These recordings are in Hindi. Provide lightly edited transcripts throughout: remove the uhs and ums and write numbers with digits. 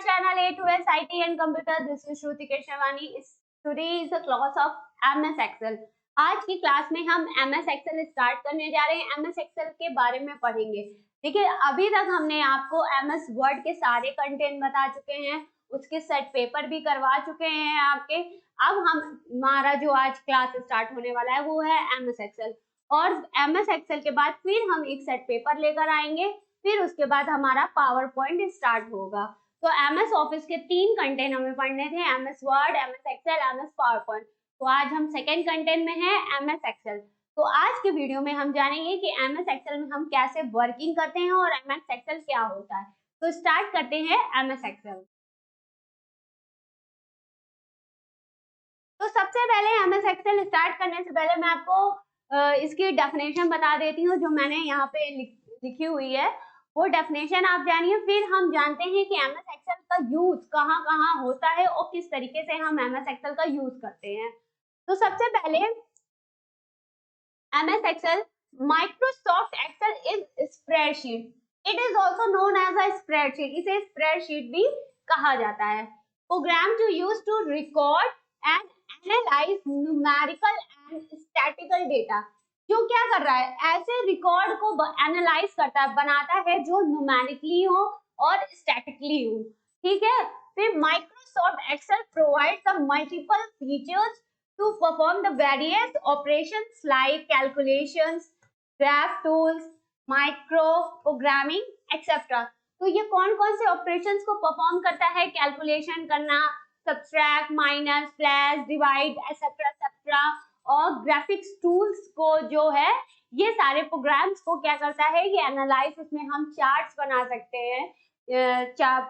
channel A to S IT and Computer. This is Shruti Keshavani. Today is the class of MS Excel. आज की क्लास में हम MS Excel स्टार्ट करने जा रहे हैं। MS Excel के बारे में पढ़ेंगे। देखिए, अभी तक हमने आपको MS Word के सारे कंटेंट बता चुके हैं, उसके सेट पेपर भी करवा चुके हैं आपके। अब हमारा जो आज क्लास स्टार्ट होने वाला है वो है MS Excel, और MS Excel के बाद फिर हम एक सेट पेपर लेकर आएंगे, फिर उसके बाद हमारा पावर पॉइंट स्टार्ट होगा। तो MS ऑफिस के 3 कंटेंट हमें पढ़ने थे, MS word, MS excel, MS power point. तो आज हम सेकेंड कंटेंट में है MS एक्सेल। तो आज के वीडियो में हम जानेंगे कि MS एक्सेल में हम कैसे वर्किंग करते हैं और MS एक्सेल क्या होता है। तो स्टार्ट करते हैं MS एक्सेल। तो सबसे पहले MS एक्सेल स्टार्ट करने से पहले मैं आपको इसकी डेफिनेशन बता देती हूँ, जो मैंने यहाँ पे लिखी हुई है। वो डेफिनेशन आप जानिए, फिर हम जानते हैं कि MS एक्सेल का यूज कहाँ कहाँ होता है और किस तरीके से हम MS एक्सेल का यूज करते हैं। तो सबसे पहले MS excel, microsoft excel is spreadsheet, it is also known as a spreadsheet, इसे स्प्रेडशीट भी कहा जाता है। Program to use to record and analyse numerical and statical data, जो क्या कर रहा है, ऐसे रिकॉर्ड को एनालाइज करता है, बनाता है जो न्यूमेरिकली हो और स्टैटिकली हो। ठीक है। फिर microsoft excel provides the multiple features to perform the various operations like calculations, graph tools, micro programming etcetera. तो ये कौन कौन से ऑपरेशंस को परफॉर्म करता है? कैलकुलेशन करना, subtract, minus, plus, divide etcetera etcetera, और ग्राफिक्स टूल्स को जो है, ये सारे प्रोग्राम्स को क्या करता है, ये एनालाइज, इसमें हम चार्ट्स बना सकते हैं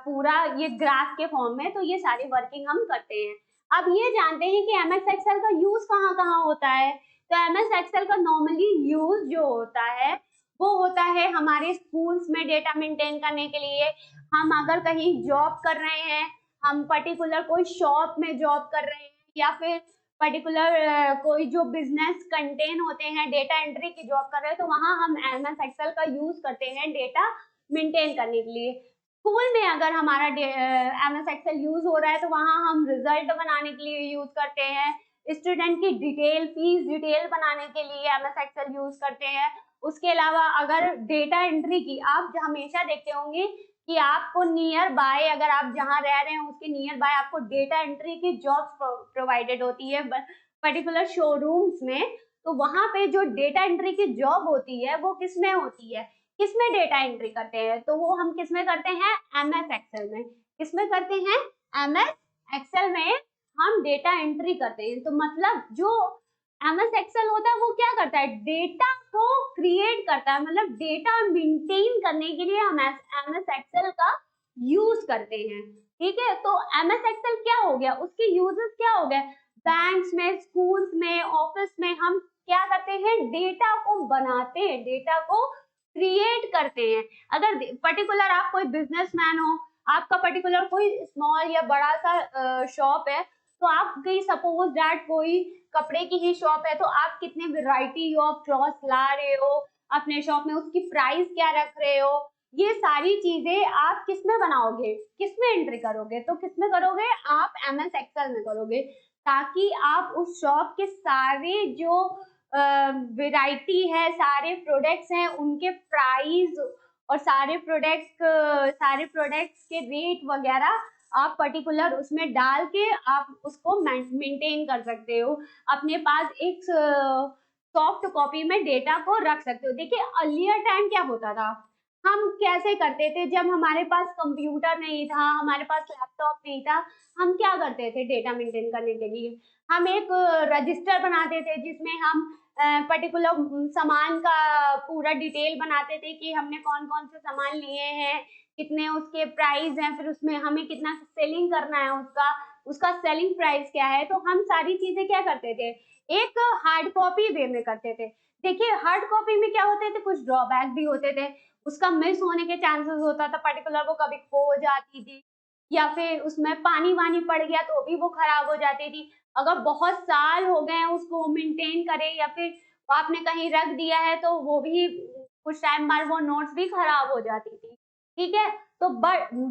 पूरा ये ग्राफ के फॉर्म में। तो ये सारी वर्किंग हम करते हैं। अब ये जानते हैं कि MS एक्सेल का यूज कहाँ कहाँ होता है। तो MS एक्सेल का नॉर्मली यूज जो होता है वो होता है हमारे स्कूल्स में डेटा मेंटेन करने के लिए। हम अगर कहीं जॉब कर रहे हैं, हम पर्टिकुलर कोई शॉप में जॉब कर रहे हैं, या फिर पर्टिकुलर कोई जो बिजनेस कंटेन होते हैं, डेटा एंट्री की जॉब कर रहे हैं, तो वहां हम MS एक्सेल का यूज करते हैं डेटा मेंटेन करने के लिए। स्कूल में अगर हमारा MS एक्सेल यूज हो रहा है तो वहां हम रिजल्ट बनाने के लिए यूज करते हैं। स्टूडेंट की डिटेल, फीस डिटेल बनाने के लिए MS एक्सेल यूज करते हैं। उसके अलावा अगर डेटा एंट्री की, आप हमेशा देखते होंगे कि आपको नियर बाय, अगर आप जहां रह रहे हैं उसके नियर बाय आपको डेटा एंट्री की जॉब्स प्रोवाइडेड होती है पर्टिकुलर शोरूम्स में। तो वहां पे जो डेटा एंट्री की जॉब होती है वो किसमें होती है, किसमें डेटा एंट्री करते हैं? तो वो हम किसमें करते हैं? MS एक्सेल में। किसमें करते हैं? MS एक्सेल में हम डेटा एंट्री करते हैं। तो मतलब जो MS एक्सेल होता है वो क्या करता है, डेटा को क्रिएट करता है, मतलब डेटा मेंटेन करने के लिए हम MS एक्सेल का यूज करते हैं। ठीक है। तो MS एक्सेल क्या हो गया, उसके यूजेस क्या हो गए, बैंक्स में, स्कूल्स में, ऑफिस में हम क्या करते हैं, डेटा को बनाते हैं, डेटा को क्रिएट करते हैं। अगर पर्टिकुलर आप कोई बिजनेसमैन हो, आपका पर्टिकुलर कोई स्मॉल या बड़ा सा शॉप है, तो आप कहीं सपोज दैट कोई कपड़े की ही शॉप है, तो आप कितने वैरायटी ऑफ क्लॉथ्स ला रहे हो अपने शॉप में, उसकी प्राइस क्या रख रहे हो, ये सारी चीजें आप किसमें बनाओगे, किसमें एंट्री करोगे? तो किसमें करोगे? आप MS एक्सेल में करोगे, ताकि आप उस शॉप के सारे जो वैरायटी है, सारे प्रोडक्ट्स हैं, उनके प्राइस और सारे प्रोडक्ट्स के रेट वगैरह आप पर्टिकुलर उसमें डाल के आप उसको मेंटेन कर सकते हो, अपने पास एक सॉफ्ट कॉपी में डेटा को रख सकते हो। देखिए, अर्लियर टाइम क्या होता था, हम कैसे करते थे, जब हमारे पास कंप्यूटर नहीं था, हमारे पास लैपटॉप नहीं था, हम क्या करते थे डेटा मेंटेन करने के लिए? हम एक रजिस्टर बनाते थे जिसमें हम पर्टिकुलर सामान का पूरा डिटेल बनाते थे कि हमने कौन कौन से सामान लिए हैं, कितने उसके प्राइस हैं, फिर उसमें हमें कितना सेलिंग करना है, उसका सेलिंग प्राइस क्या है। तो हम सारी चीजें क्या करते थे, एक हार्ड कॉपी वे में करते थे। देखिए, हार्ड कॉपी में क्या होते थे, कुछ ड्रॉबैक भी होते थे, उसका मिस होने के चांसेस होता था, पर्टिकुलर वो कभी खो जाती थी, या फिर उसमें पानी वानी पड़ गया तो भी वो खराब हो जाती थी। अगर बहुत साल हो गए हैं उसको मेंटेन करे, या फिर आपने कहीं रख दिया है, तो वो भी कुछ टाइम बाद वो नोट्स भी खराब हो जाती थी। ठीक है। तो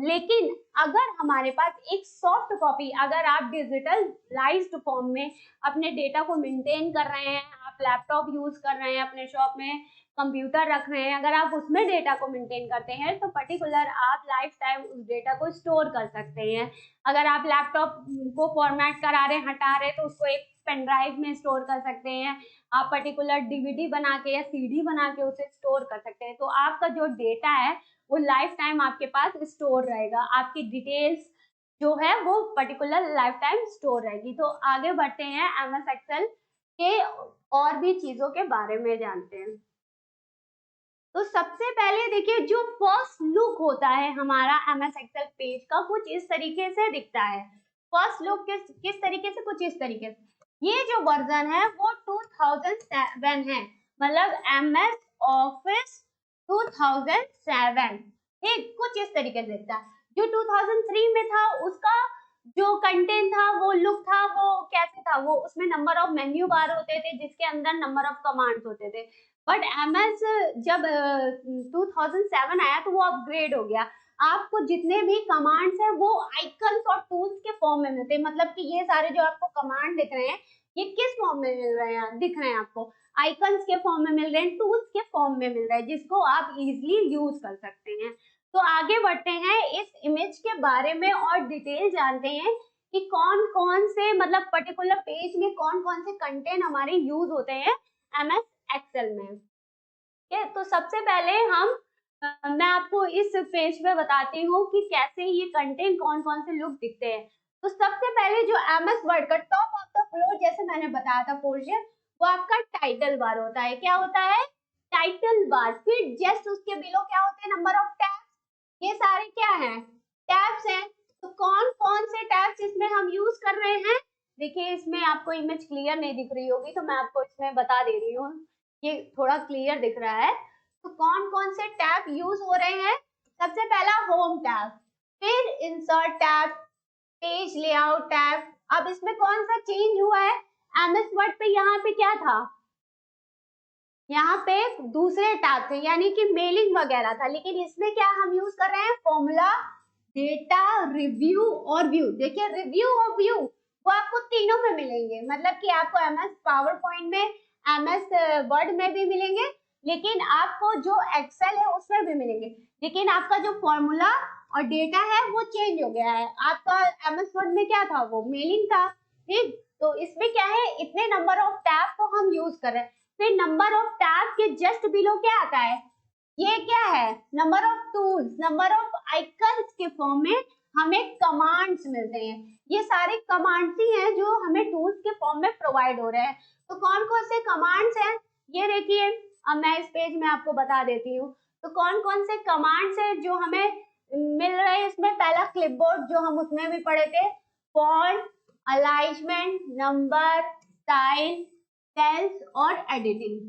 लेकिन अगर हमारे पास एक सॉफ्ट कॉपी, अगर आप डिजिटलाइज्ड फॉर्म में अपने डेटा को मेंटेन कर रहे हैं, आप लैपटॉप यूज कर रहे हैं, अपने शॉप में कंप्यूटर रख रहे हैं, अगर आप उसमें डेटा को मेंटेन करते हैं तो पर्टिकुलर आप लाइफ टाइम उस डेटा को स्टोर कर सकते हैं। अगर आप लैपटॉप को फॉर्मेट करा रहे हैं, हटा रहे हैं, तो उसको एक पेन ड्राइव में स्टोर कर सकते हैं, आप पर्टिकुलर डीवीडी बना के या सीडी बना के उसे स्टोर कर सकते हैं। तो आपका जो डेटा है वो लाइफ टाइम आपके पास स्टोर रहेगा, आपकी डिटेल्स जो है वो पर्टिकुलर लाइफ टाइम स्टोर रहेगी। तो आगे बढ़ते हैं, एमएस एक्सेल के और भी चीजों के बारे में जानते हैं। तो सबसे पहले देखिए, जो फर्स्ट लुक होता है हमारा एमएस एक्सेल पेज का, कुछ इस तरीके से दिखता है। फर्स्ट लुक किस तरीके से, कुछ इस तरीके से। ये जो वर्जन है वो 2007 है, मतलब एमएस ऑफिस 2007, ठीक, कुछ इस तरीके से दिखता है। जो 2003 में था उसका जो कंटेंट था, वो लुक था, वो कैसे था, वो उसमें नंबर ऑफ मेन्यू बार होते थे जिसके अंदर नंबर ऑफ कमांड्स होते थे। बट एमएस जब 2007 आया तो वो अपग्रेड हो गया, आपको जितने भी कमांड्स हैं वो आइकन्स और टूल्स के फॉर्म में मिलते हैं। मतलब कि ये सारे जो आपको कमांड दिख रहे हैं ये किस फॉर्म में मिल रहे हैं, दिख रहे हैं आपको आइकन्स के फॉर्म में मिल रहे हैं, टूल्स के फॉर्म में मिल रहा है, जिसको आप इजिली यूज कर सकते हैं। तो आगे बढ़ते हैं, इस इमेज के बारे में और डिटेल जानते हैं कि कौन कौन से, मतलब पर्टिकुलर पेज में कौन कौन से कंटेंट हमारे यूज होते हैं एमएस एक्सेल में। ठीक है, तो सबसे पहले मैं आपको इस पेज पे बताती हूँ कि कैसे ये कंटेंट कौन कौन से लुक दिखते हैं। तो सबसे पहले जो एमएस वर्ड का टॉप ऑफ द फ्लोर, जैसे मैंने बताया था पोर्शन, वो आपका टाइटल बार होता है। क्या होता है? Title bar. फिर जस्ट उसके बिलो क्या होते हैं? Number of tabs. ये सारे क्या हैं? टैब्स हैं। तो कौन कौन से टैब्स इसमें हम यूज कर रहे हैं? देखिए, इसमें आपको इमेज क्लियर नहीं दिख रही होगी तो मैं आपको इसमें बता दे रही हूँ, ये थोड़ा क्लियर दिख रहा है। तो कौन कौन से टैब यूज हो रहे हैं? सबसे पहला होम टैब, फिर insert tab, page layout tab. अब इसमें कौन सा चेंज हुआ है? एमएस वर्ड पे यहाँ पे क्या था? यहाँ पे दूसरे टैब थे, यानी कि मेलिंग वगैरह था, लेकिन इसमें क्या हम यूज कर रहे हैं? फॉर्मूला, डेटा, रिव्यू और व्यू। देखिए, रिव्यू और व्यू वो आपको तीनों में मिलेंगे, मतलब कि आपको एमएस पावर पॉइंट में, एमएस वर्ड में भी मिलेंगे, लेकिन आपको जो एक्सेल है उसमें भी मिलेंगे। लेकिन आपका जो फॉर्मूला और डेटा है वो चेंज हो गया है। आपका एमएस वर्ड में क्या था? वो मेलिंग था, ठीक। तो इसमें क्या है? इतने नंबर ऑफ टैब को हम यूज कर रहे हैं। फिर नंबर ऑफ टैब के जस्ट बिलो क्या आता है? ये क्या है? Number of tools, number of icons के फॉर्म में हमें कमांड्स मिलते हैं। ये सारे कमांड्स ही हैं जो हमें टूल्स के फॉर्म में प्रोवाइड हो रहे हैं। तो कौन कौन से कमांड्स हैं ये देखिए, अब मैं इस पेज में आपको बता देती हूँ। तो कौन कौन से कमांड्स हैं जो हमें मिल रहे हैं इसमें? पहला क्लिपबोर्ड, जो हम उसमें भी पढ़े थे, font, alignment, number, style, cells और एडिटिंग,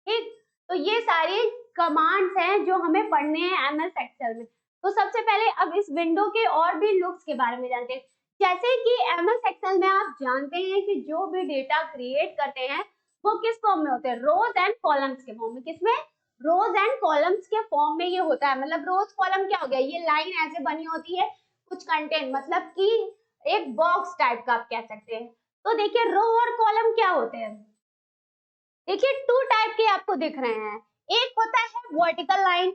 ठीक। तो ये सारी कमांड्स हैं जो हमें पढ़ने हैं एमएस एक्सेल में। तो सबसे पहले अब इस विंडो के और भी लुक्स के बारे में जानते हैं। जैसे कि एमएस एक्सेल में आप जानते हैं कि जो भी डेटा क्रिएट करते हैं वो किस फॉर्म में होते हैं? रोज एंड कॉलम्स के फॉर्म में। किसमें? रोज एंड कॉलम्स के फॉर्म में ये होता है। मतलब रोज कॉलम क्या हो गया? ये लाइन ऐसे बनी होती है, कुछ कंटेंट, मतलब कि एक बॉक्स टाइप का आप कह सकते हैं। तो देखिए, रो और कॉलम क्या होते हैं? देखिए, टू टाइप के आपको दिख रहे हैं। एक होता है वर्टिकल लाइन,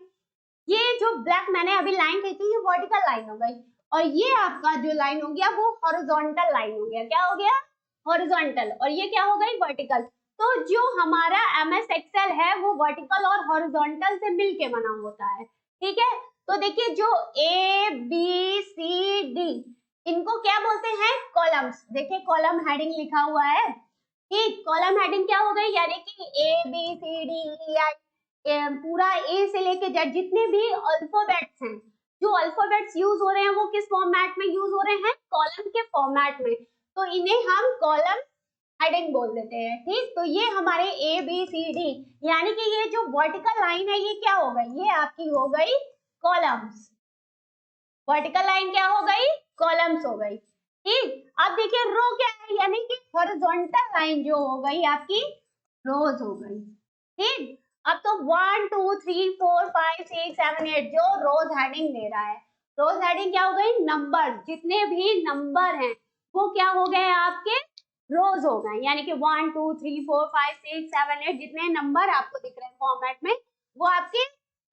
ये जो ब्लैक मैंने अभी लाइन कही थी ये वर्टिकल लाइन हो गई, और ये आपका जो लाइन हो गया वो हॉरिजॉन्टल लाइन हो गया। क्या हो गया? हॉरिजॉन्टल। और ये क्या हो गई? वर्टिकल। तो जो हमारा एमएस एक्सेल है वो वर्टिकल और हॉरिजॉन्टल से मिलके बना होता है, ठीक है। तो देखिए, जो ए बी सी डी, इनको क्या बोलते हैं? कॉलम्स। देखिए, कॉलम हेडिंग लिखा हुआ है, ठीक। कॉलम हेडिंग क्या हो गई? यानी कि A B C D E आई, पूरा ए से लेके जेड जितने भी अल्फाबेट्स हैं, जो अल्फाबेट्स यूज हो रहे हैं वो किस फॉर्मेट में यूज हो रहे हैं? कॉलम के फॉर्मेट में। तो इन्हें हम कॉलम हेडिंग बोल देते हैं, ठीक। तो ये हमारे ए बी सी डी, यानी कि ये जो वर्टिकल लाइन है ये क्या हो गई? ये आपकी हो गई कॉलम्स। वर्टिकल लाइन क्या हो गई? कॉलम्स हो गई, ठीक। अब देखिए, रो क्या है? यानी कि हॉरिजॉन्टल लाइन जो हो गई आपकी रोज हो गई, ठीक। अब तो 1 2 3 4 5 6 7 8 जो रोज हेडिंग दे रहा है, रोज हेडिंग क्या हो गई, नंबर, जितने भी नंबर हैं वो क्या हो गए आपके रोज हो गए, यानी कि 1 2 3 4 5 6 7 8 जितने नंबर आपको दिख रहे हैं फॉर्मेट में वो आपके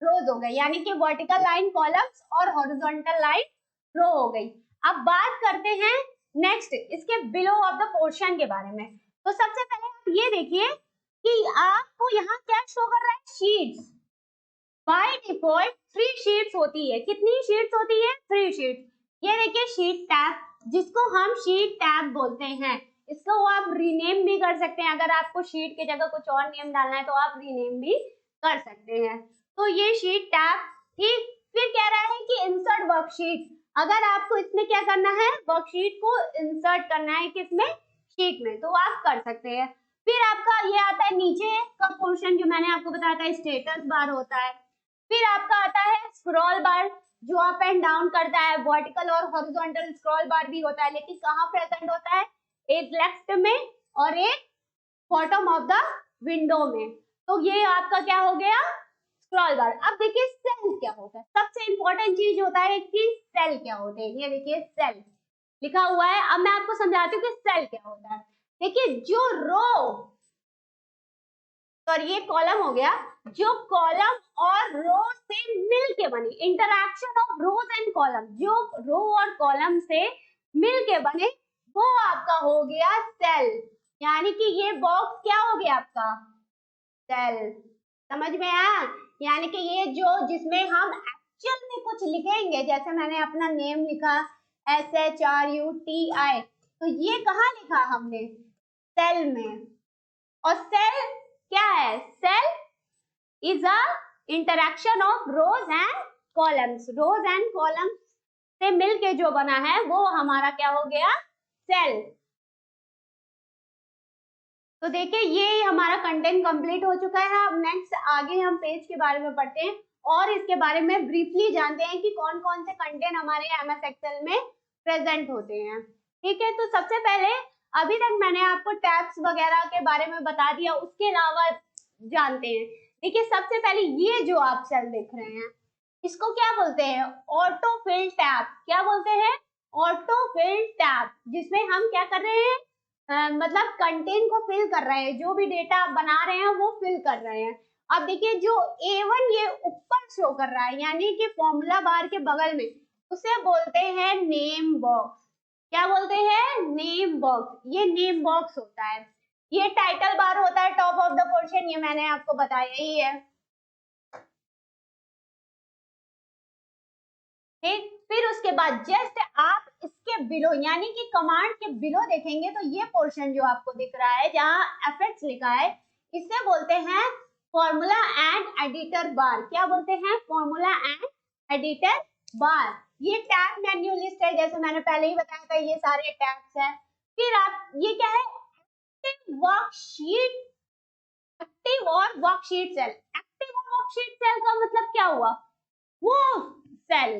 रोज हो गए, यानी कि वर्टिकल लाइन कॉलम्स और हॉरिजॉन्टल लाइन रो हो गई। अब बात करते हैं नेक्स्ट इसके बिलो ऑफ द पोर्शन के बारे में। तो सबसे पहले आप ये देखिए कि आपको यहाँ क्या शो कर रहा है, शीट्स। बाय डिफॉल्ट 3 शीट्स होती है, कितनी शीट्स होती है, 3 शीट्स। ये देखिए शीट टैब, जिसको हम शीट टैब बोलते हैं, इसको आप रीनेम भी कर सकते हैं, अगर आपको शीट की जगह कुछ और नेम डालना है तो आप रीनेम भी कर सकते हैं। तो ये शीट टैब, ठीक। फिर कह रहा है कि इंसर्ट वर्कशीट, अगर आपको इसमें क्या करना है, वर्कशीट को इंसर्ट करना है किसमें, शीट में, तो आप कर सकते हैं। फिर आपका ये आता है नीचे का पोर्शन, जो मैंने आपको बताया था स्टेटस बार होता है। फिर आपका आता है स्क्रॉल बार, जो अप एंड डाउन करता है, वर्टिकल और हॉरिजॉन्टल स्क्रॉल बार भी होता है, लेकिन कहाँ प्रेजेंट होता है, एक लेफ्ट में और एक बॉटम ऑफ द विंडो में। तो ये आपका क्या हो गया, स्क्रॉल बार। अब देखिए सेल क्या होता है, सबसे इंपॉर्टेंट चीज होता है कि सेल क्या होते हैं। ये देखिए सेल लिखा हुआ है, अब मैं आपको समझाती हूँ कि सेल क्या होता है। देखिए जो रो और ये कॉलम हो गया, जो कॉलम और रो से मिलके बने, interaction of rows and column, जो रो और कॉलम से मिलके बने वो आपका हो गया सेल, यानी कि ये बॉक्स क्या हो गया आपका, सेल। समझ में आया, यानी कि ये जो जिसमें हम एक्चुअल में कुछ लिखेंगे, जैसे मैंने अपना नेम लिखा SHRUTI, तो ये कहाँ लिखा हमने, सेल में। और सेल क्या है, cell is a intersection of rows and columns, rows and columns से मिलके जो बना है वो हमारा क्या हो गया, सेल। तो देखिए ये हमारा कंटेंट कंप्लीट हो चुका है। अब नेक्स्ट आगे हम पेज के बारे में पढ़ते हैं और इसके बारे में ब्रीफली जानते हैं कि कौन कौन से कंटेंट हमारे एमएस एक्सेल में प्रेजेंट होते हैं। ठीक है, तो सबसे पहले अभी तक मैंने आपको टैब्स वगैरह के बारे में बता दिया, उसके अलावा जानते हैं। देखिए सबसे पहले ये जो आप सेल देख रहे हैं इसको क्या बोलते हैं, ऑटो फिल टैब। क्या बोलते हैं, ऑटो फिल टैब, जिसमें हम क्या कर रहे हैं, मतलब कंटेंट को फिल कर रहे हैं, जो भी डेटा आप बना रहे हैं वो फिल कर रहे हैं। अब देखिए जो A1 ये ऊपर शो कर रहा है, यानी कि फॉर्मूला बार के बगल में, उसे बोलते हैं नेम बॉक्स। क्या बोलते हैं, नेम बॉक्स। ये नेम बॉक्स होता है। ये टाइटल बार होता है टॉप ऑफ द पोर्शन, ये मैंने आपको बताया ही है। ठीक, फिर उसके बाद जस्ट आप इसके बिलो यानी कि कमांड के बिलो देखेंगे तो ये पोर्शन जो आपको दिख रहा है जहां एफएक्स लिखा है, इसे बोलते हैं फॉर्मूला एंड एडिटर बार। क्या बोलते हैं, फॉर्मूला एंड एडिटर बार। ये टैब मेन्यू लिस्ट है, जैसे मैंने पहले ही बताया था, ये सारे टैब्स हैं। फिर आप ये क्या है, वर्कशीट, एक्टिव और वर्कशीट सेल। एक्टिव और वर्कशीट सेल का मतलब क्या हुआ, वो सेल,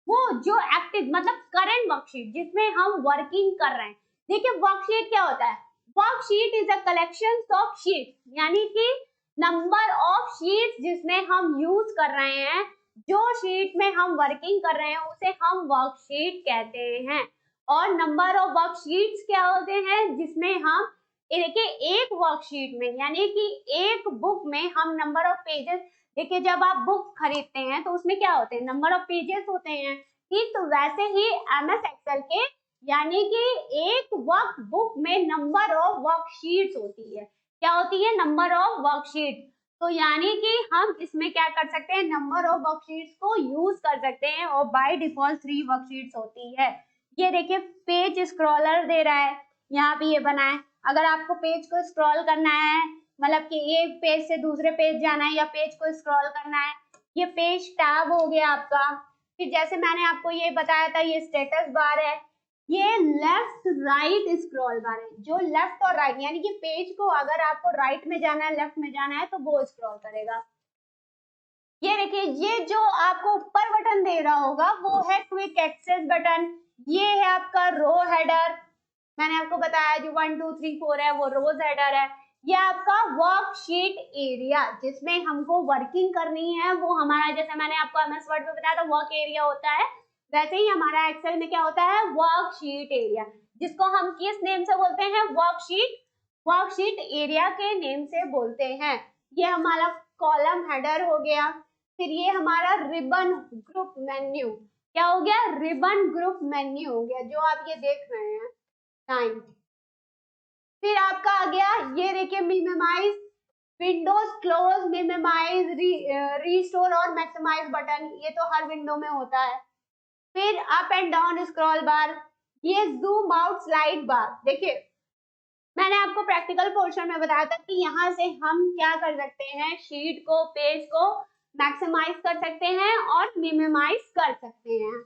वो जो एक्टिव मतलब करंट वर्कशीट जिसमें हम वर्किंग कर रहे हैं। देखिए वर्कशीट क्या होता है, worksheet is a collection of sheet, यानी कि नंबर ऑफ शीट जिसमें हम यूज कर रहे हैं, जो शीट में हम वर्किंग कर रहे हैं उसे हम वर्कशीट कहते हैं। और नंबर ऑफ वर्कशीट्स क्या होते हैं, जिसमें हम देखिए एक वर्कशीट में यानी कि एक बुक में हम नंबर ऑफ पेजेस, देखिए जब आप बुक खरीदते हैं तो उसमें क्या होते हैं, नंबर ऑफ पेजेस होते हैं। ठीक, तो वैसे ही एमएस एक्सेल के यानी कि एक वर्क बुक में नंबर ऑफ वर्कशीट्स होती है। क्या होती है, नंबर ऑफ वर्कशीट। तो यानी कि हम इसमें क्या कर सकते हैं, नंबर ऑफ वर्कशीट्स को यूज कर सकते हैं और बाय डिफॉल्ट 3 वर्कशीट्स होती है। ये देखिए पेज स्क्रॉलर दे रहा है, यहाँ पे ये बना है। अगर आपको पेज को स्क्रॉल करना है, मतलब कि एक पेज से दूसरे पेज जाना है या पेज को स्क्रॉल करना है, ये पेज टैब हो गया आपका। फिर जैसे मैंने आपको ये बताया था, ये स्टेटस बार है, ये लेफ्ट राइट स्क्रॉल बार है, जो लेफ्ट और राइट यानी कि पेज को अगर आपको राइट में जाना है, लेफ्ट में जाना है तो वो स्क्रॉल करेगा। ये देखिए ये जो आपको ऊपर बटन दे रहा होगा वो है क्विक एक्सेस बटन। ये है आपका रो हेडर, मैंने आपको बताया जो 1 2 3 4 है वो रोज हेडर है। ये आपका वर्कशीट एरिया जिसमें हमको वर्किंग करनी है, वो हमारा, जैसे मैंने आपको एमएस वर्ड में बताया था वर्क एरिया होता है, वैसे ही हमारा एक्सेल में क्या होता है, वर्कशीट एरिया, जिसको हम किस नेम से बोलते हैं, वर्कशीट एरिया के नेम से बोलते हैं। ये हमारा कॉलम हेडर हो गया। फिर ये हमारा रिबन ग्रुप मेन्यू, क्या हो गया, रिबन ग्रुप मेन्यू हो गया, जो आप ये देख रहे हैं 9। फिर आपका आ गया, ये देखिए minimise, windows close, minimise, restore और मैक्सिमाइज बटन, ये तो हर विंडो में होता है। फिर up and down scroll bar, ये जूम आउट स्लाइड बार। देखिए मैंने आपको प्रैक्टिकल पोर्शन में बताया था कि यहाँ से हम क्या कर सकते हैं, शीट को, पेज को मैक्सिमाइज कर सकते हैं और मिनिमाइज कर सकते हैं।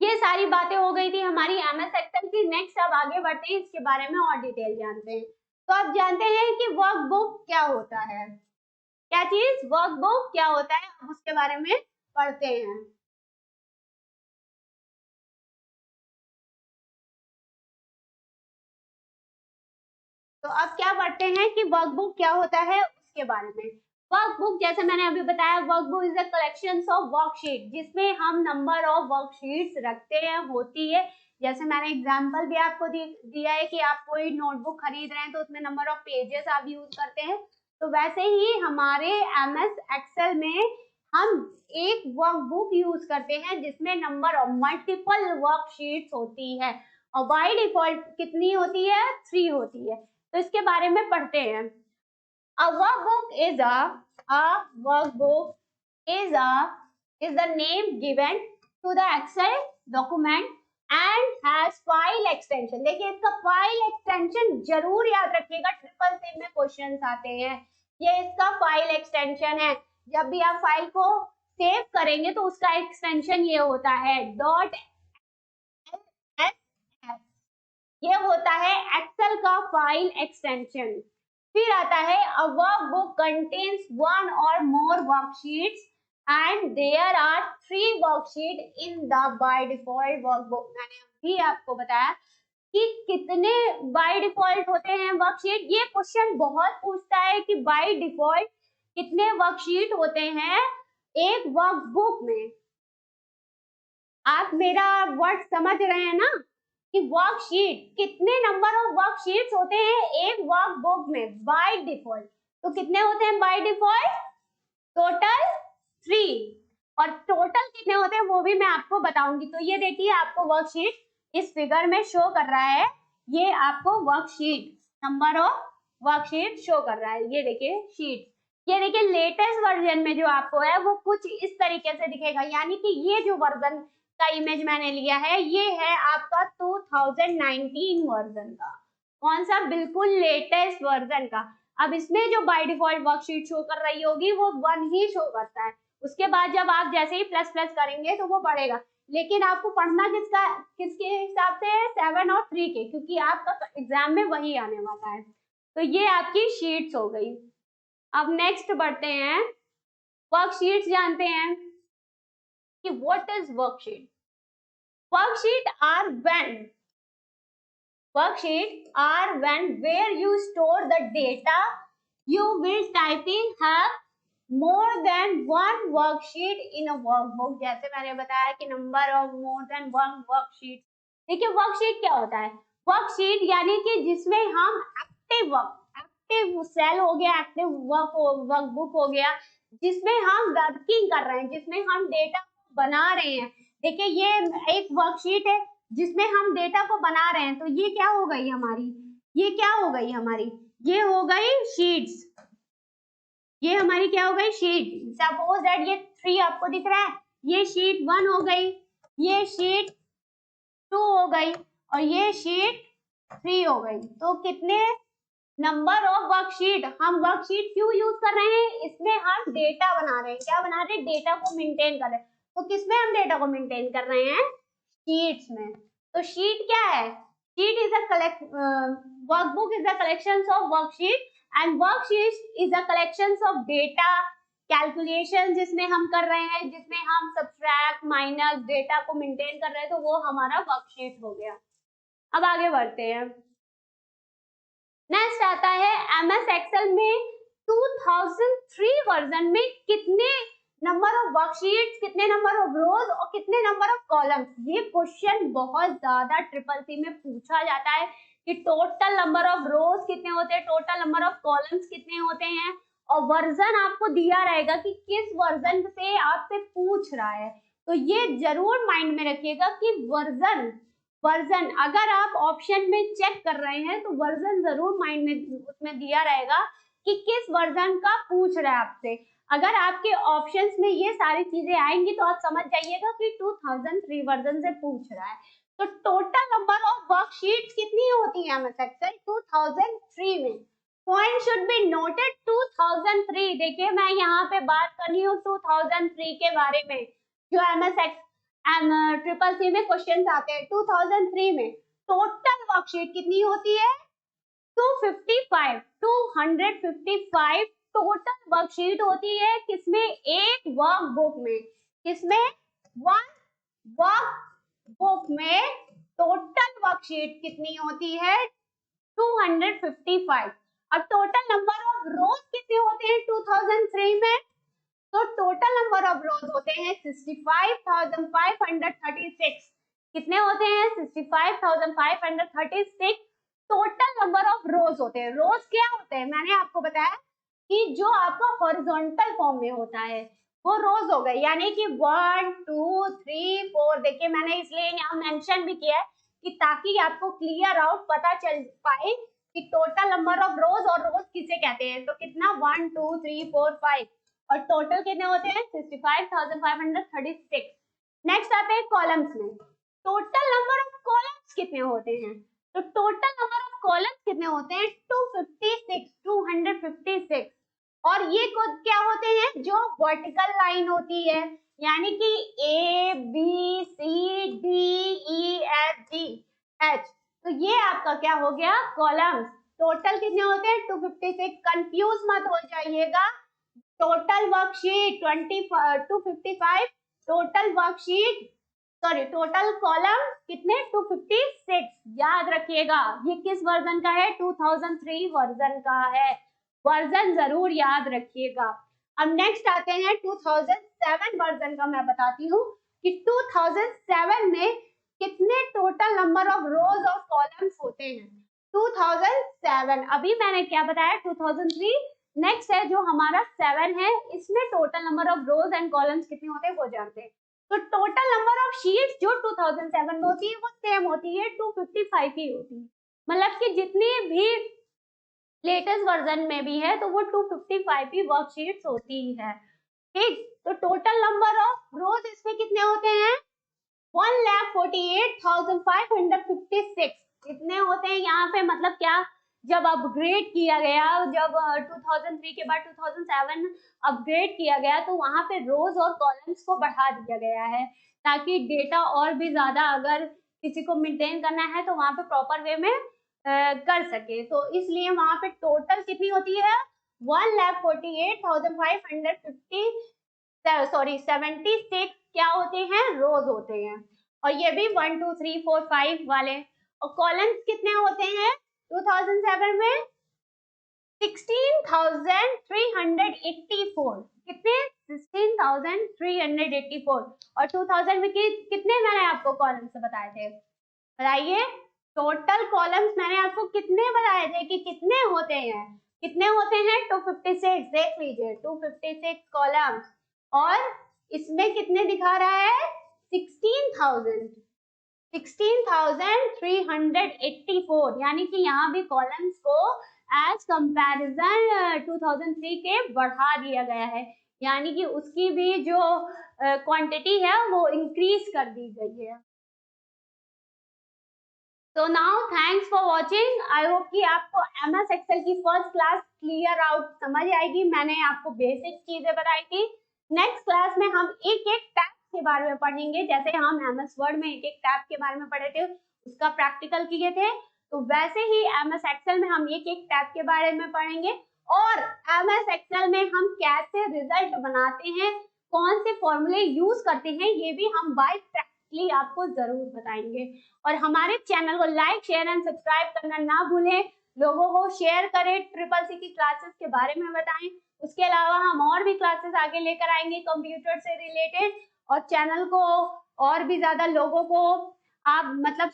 ये सारी बातें हो गई थी हमारी एमएस एक्सेल की। नेक्स्ट अब आगे बढ़ते हैं, इसके बारे में और डिटेल जानते हैं। तो अब जानते हैं कि वर्कबुक क्या होता है, क्या चीज, वर्कबुक क्या होता है, अब उसके बारे में पढ़ते हैं। तो अब क्या पढ़ते हैं कि वर्कबुक क्या होता है उसके बारे में। वर्कबुक, जैसे मैंने अभी बताया, workbook is a collection of worksheet, जिसमें हम नंबर ऑफ वर्कशीट्स रखते हैं, होती है। जैसे मैंने एग्जांपल भी आपको दिया है कि आप कोई नोटबुक खरीद रहे हैं तो उसमें नंबर ऑफ पेजेस आप यूज करते हैं, तो वैसे ही हमारे एमएस एक्सेल में हम एक वर्कबुक यूज करते हैं जिसमें नंबर ऑफ मल्टीपल वर्कशीट्स होती है, और बाय डिफॉल्ट कितनी होती है, 3 होती है। तो इसके बारे में पढ़ते हैं। A workbook is a workbook is the name given to the Excel document and has file extension। देखिए इसका फाइल एक्सटेंशन जरूर याद रखिएगा, ट्रिपल सी में क्वेश्चंस आते हैं। ये इसका फाइल एक्सटेंशन है, जब भी आप फाइल को सेव करेंगे तो उसका एक्सटेंशन ये होता है डॉट एस, ये होता है एक्सेल का फाइल एक्सटेंशन। फिर आता है a workbook contains one or more worksheets and there are 3 worksheets in the by default workbook। मैंने अभी आपको बताया कि कितने बाय डिफॉल्ट होते हैं वर्कशीट। ये क्वेश्चन बहुत पूछता है कि बाय डिफॉल्ट कितने वर्कशीट होते हैं एक वर्कबुक में। आप मेरा वर्ड समझ रहे हैं ना कि वर्कशीट, कितने नंबर ऑफ वर्कशीट्स होते हैं एक वर्कबुक में बाय डिफॉल्ट। तो कितने होते हैं बाय डिफॉल्ट, टोटल 3, और टोटल कितने होते हैं वो भी मैं आपको बताऊंगी। तो ये देखिए आपको वर्कशीट इस फिगर में शो कर रहा है, ये आपको worksheet, number of worksheet show कर रहा है। ये देखिए शीट, ये देखिए लेटेस्ट वर्जन में जो आपको है वो कुछ इस तरीके से दिखेगा, यानी कि ये जो वर्जन का इमेज मैंने लिया है ये है आपका 2019 वर्जन का। कौन सा, बिल्कुल लेटेस्ट वर्जन का। अब इसमें जो बाय डिफॉल्ट वर्कशीट शो कर रही होगी वो 1 ही शो करता है, उसके बाद जब आप जैसे ही प्लस प्लस करेंगे तो वो बढ़ेगा। लेकिन आपको पढ़ना किसके हिसाब से है, 7 और 3 के, क्योंकि आपका एग्जाम में वही आने वाला है। तो ये आपकी शीट्स हो गई। अब नेक्स्ट बढ़ते हैं, वर्कशीट्स जानते हैं कि what is worksheet. Worksheets are when where you store the data you will typing have more than one worksheet in a workbook। जैसे मैंने बताया कि number of more than 1 worksheet. देखिए वर्कशीट क्या होता है, वर्कशीट यानी कि जिसमें हम एक्टिव सेल हो गया, एक्टिव वर्कबुक हो गया, जिसमें हम वर्किंग कर रहे हैं, जिसमें हम डेटा बना रहे हैं। देखिए ये एक वर्कशीट है जिसमें हम डेटा को बना रहे हैं, तो ये क्या हो गई हमारी, ये क्या हो गई हमारी, ये हो गई शीट्स। ये हमारी क्या हो गई, शीट। सपोज दैट ये 3 आपको दिख रहा है, ये शीट 1 हो गई, ये शीट 2 हो गई और ये शीट 3 हो गई। तो कितने नंबर ऑफ वर्कशीट, हम वर्कशीट क्यों यूज कर रहे हैं, इसमें हम डेटा बना रहे हैं। क्या बना रहे हैं, डेटा को मेंटेन कर रहे हैं। तो किसमें हम डेटा को मेंटेन कर रहे हैं, शीट्स में। तो शीट क्या है, sheet is a workbook is a collection of worksheet and worksheet is a collection of data calculation, जिसमें हम कर रहे हैं, जिसमें हम सब्ट्रैक्ट माइनस डेटा को मेंटेन कर रहे हैं, तो वो हमारा वर्कशीट हो गया। अब आगे बढ़ते हैं, नेक्स्ट आता है MS एक्सेल में 2003 वर्जन में कितने नंबर ऑफ वर्कशीट्स, कितने नंबर ऑफ रोज और कितने नंबर ऑफ कॉलम्स। ये क्वेश्चन बहुत ज्यादा ट्रिपल सी में पूछा जाता है कि टोटल नंबर ऑफ रोज कितने होते हैं, टोटल नंबर ऑफ कॉलम्स कितने होते हैं, और वर्जन आपको दिया रहेगा कि किस वर्जन से आपसे पूछ रहा है। तो ये जरूर माइंड में रखिएगा कि वर्जन अगर आप ऑप्शन में चेक कर रहे हैं तो वर्जन जरूर माइंड में उसमें दिया रहेगा कि किस वर्जन का पूछ रहा है आपसे। अगर आपके ऑप्शंस में ये सारी चीजें आएंगी तो आप समझ जाइएगा कि 2003 वर्जन से पूछ रहा है। तो टोटल नंबर ऑफ वर्कशीट्स कितनी होती है MS एक्सेल 2003 में। Point should be noted 2003। देखिए मैं यहाँ पे बात कर रही हूँ 2003 के बारे में, जो MS ट्रिपल सी में क्वेश्चन आते हैं। 2003 में टोटल वर्कशीट कितनी होती है 255 टोटल वर्कशीट होती है। किसमें, एक वर्कबुक में। किसमें, वन वर्कबुक में टोटल वर्कशीट कितनी होती है 255। अब टोटल नंबर ऑफ रोज कितने होते हैं 2003 में, तो टोटल नंबर ऑफ रोज होते हैं 65,536। कितने होते हैं 65,536 टोटल नंबर ऑफ रोज होते हैं। रोज क्या होते हैं, मैंने आपको बताया कि जो आपका हॉरिजॉन्टल फॉर्म में होता है वो रोज हो गए, यानी कि 1 2 3 4। देखिए मैंने इसलिए यहाँ मेंशन भी किया है कि ताकि आपको क्लियर आउट पता चल पाए कि टोटल नंबर ऑफ रोज और रोज किसे कहते हैं। तो कितना 1 2 3 4 5 और टोटल कितने होते हैं 65,536। नेक्स्ट आते हैं कॉलम्स में। टोटल नंबर ऑफ कॉलम्स कितने होते हैं, तो टोटल नंबर ऑफ कॉलम्स कितने होते हैं 256। और ये क्या होते हैं, जो वर्टिकल लाइन होती है, यानी कि ABCDEFGH, तो ये आपका क्या हो गया कॉलम्स। टोटल कितने होते हैं 256। कंफ्यूज मत हो जाइएगा, total worksheet 255, total worksheet total column कितने 256। याद रखिएगा ये किस वर्जन का है 2003 वर्जन का है, वर्जन जरूर याद रखिएगा। अब नेक्स्ट आते हैं 2007 वर्जन का। मैं बताती हूँ कि 2007 में कितने टोटल नंबर ऑफ रोज और कॉलम्स होते हैं 2007। अभी मैंने क्या बताया 2003, नेक्स्ट है जो हमारा 7 है, इसमें total number of rows and columns कितने होते हैं वो जानते हैं। तो टोटल नंबर ऑफ शीट्स जो 2007 में होती है वो सेम होती है 255 ही होती है, मतलब कि जितनी भी लेटेस्ट वर्जन में भी है तो वो 255 ही वर्कशीट्स होती है। ठीक, तो टोटल नंबर ऑफ रोज इसमें कितने होते हैं 1,48,556। कितने होते हैं यहाँ पे, मतलब क्या, जब अपग्रेड किया गया, जब 2003 के बाद 2007 अपग्रेड किया गया तो वहां पे रोज और कॉलम्स को बढ़ा दिया गया है ताकि डेटा और भी ज्यादा अगर किसी को मेंटेन करना है तो वहां पे प्रॉपर वे में कर सके। तो इसलिए वहां पे टोटल कितनी होती है 1,48,550 क्या होते हैं रोज होते हैं, और ये भी 1 2 3 4 5 वाले। और कॉलम्स कितने होते हैं 2007 में 16,384। कितने 16,384। और 2000 में कितने मैंने आपको कॉलम्स बताए थे, बताइए टोटल कॉलम्स मैंने आपको कितने बताए थे कि कितने होते हैं 256। देख लीजिए 256 कॉलम्स, और इसमें कितने दिखा रहा है 16,384, यानी कि यहाँ भी कॉलम्स को एज कंपैरिजन 2003 के बढ़ा दिया गया है, यानी कि उसकी भी जो क्वांटिटी है वो इंक्रीज कर दी गई है। तो now thanks for watching. I hope कि आपको MS एक्सेल की फर्स्ट क्लास क्लियर आउट समझ आएगी। मैंने आपको बेसिक चीजें बताई थी। नेक्स्ट क्लास में हम एक एक टैब के बारे में पढ़ेंगे, जैसे हम MS वर्ड में एक एक टैब के बारे में पढ़े थे, उसका प्रैक्टिकल किए थे, तो वैसे ही MS एक्सेल में हम एक एक टैब के बारे में पढ़ेंगे। और MS एक्सेल में हम कैसे रिजल्ट बनाते हैं, कौन से फॉर्मूले यूज करते हैं, ये भी हम बाय प्रैक्टिकली आपको जरूर बताएंगे। और हमारे चैनल को लाइक शेयर एंड सब्सक्राइब करना ना भूलें। लोगों को शेयर करें, ट्रिपल सी की क्लासेस के बारे में बताएं। उसके अलावा हम और भी क्लासेस आगे लेकर आएंगे कंप्यूटर से रिलेटेड, और चैनल को और भी ज्यादा लोगों को आप मतलब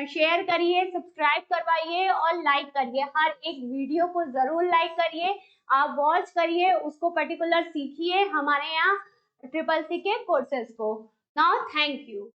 शेयर करिए, सब्सक्राइब करवाइए और लाइक करिए। हर एक वीडियो को जरूर लाइक करिए, आप वॉच करिए, उसको पर्टिकुलर सीखिए हमारे यहाँ ट्रिपल सी के कोर्सेज को। Now thank you.